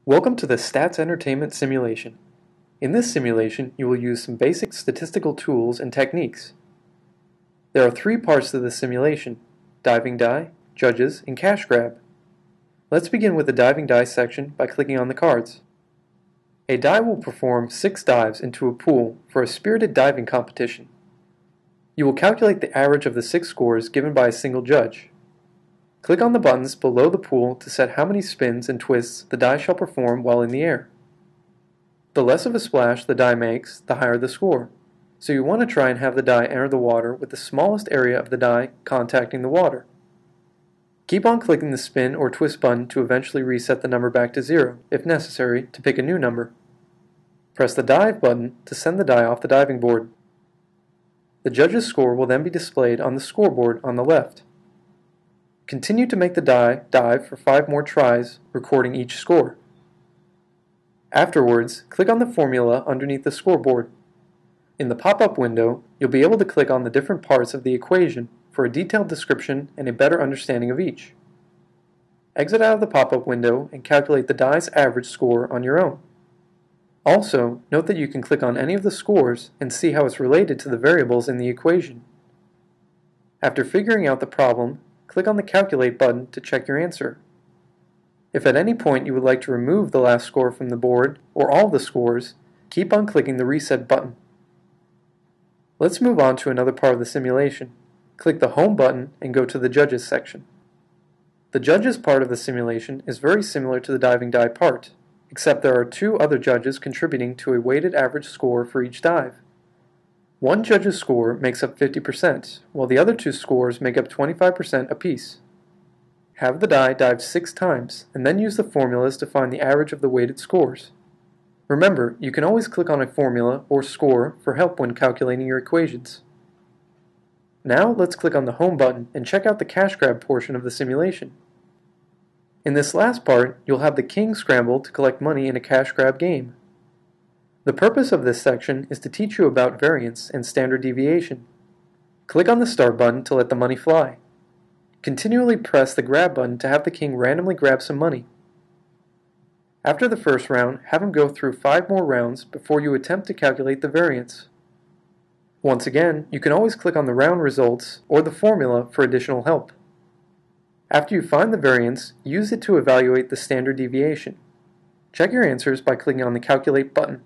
Welcome to the Stats Entertainment simulation. In this simulation, you will use some basic statistical tools and techniques. There are three parts to the simulation: diving die, judges, and cash grab. Let's begin with the diving die section by clicking on the cards. A die will perform 6 dives into a pool for a spirited diving competition. You will calculate the average of the 6 scores given by a single judge. Click on the buttons below the pool to set how many spins and twists the die shall perform while in the air. The less of a splash the die makes, the higher the score, so you want to try and have the die enter the water with the smallest area of the die contacting the water. Keep on clicking the spin or twist button to eventually reset the number back to 0, if necessary, to pick a new number. Press the dive button to send the die off the diving board. The judge's score will then be displayed on the scoreboard on the left. Continue to make the die dive for 5 more tries, recording each score. Afterwards, click on the formula underneath the scoreboard. In the pop-up window, you'll be able to click on the different parts of the equation for a detailed description and a better understanding of each. Exit out of the pop-up window and calculate the die's average score on your own. Also, note that you can click on any of the scores and see how it's related to the variables in the equation. After figuring out the problem, click on the Calculate button to check your answer. If at any point you would like to remove the last score from the board, or all the scores, keep on clicking the Reset button. Let's move on to another part of the simulation. Click the Home button and go to the Judges section. The Judges part of the simulation is very similar to the diving die part, except there are 2 other judges contributing to a weighted average score for each dive. One judge's score makes up 50%, while the other 2 scores make up 25% apiece. Have the die dive 6 times, and then use the formulas to find the average of the weighted scores. Remember, you can always click on a formula or score for help when calculating your equations. Now let's click on the Home button and check out the cash grab portion of the simulation. In this last part, you'll have the king scramble to collect money in a cash grab game. The purpose of this section is to teach you about variance and standard deviation. Click on the Start button to let the money fly. Continually press the Grab button to have the king randomly grab some money. After the first round, have him go through 5 more rounds before you attempt to calculate the variance. Once again, you can always click on the round results or the formula for additional help. After you find the variance, use it to evaluate the standard deviation. Check your answers by clicking on the Calculate button.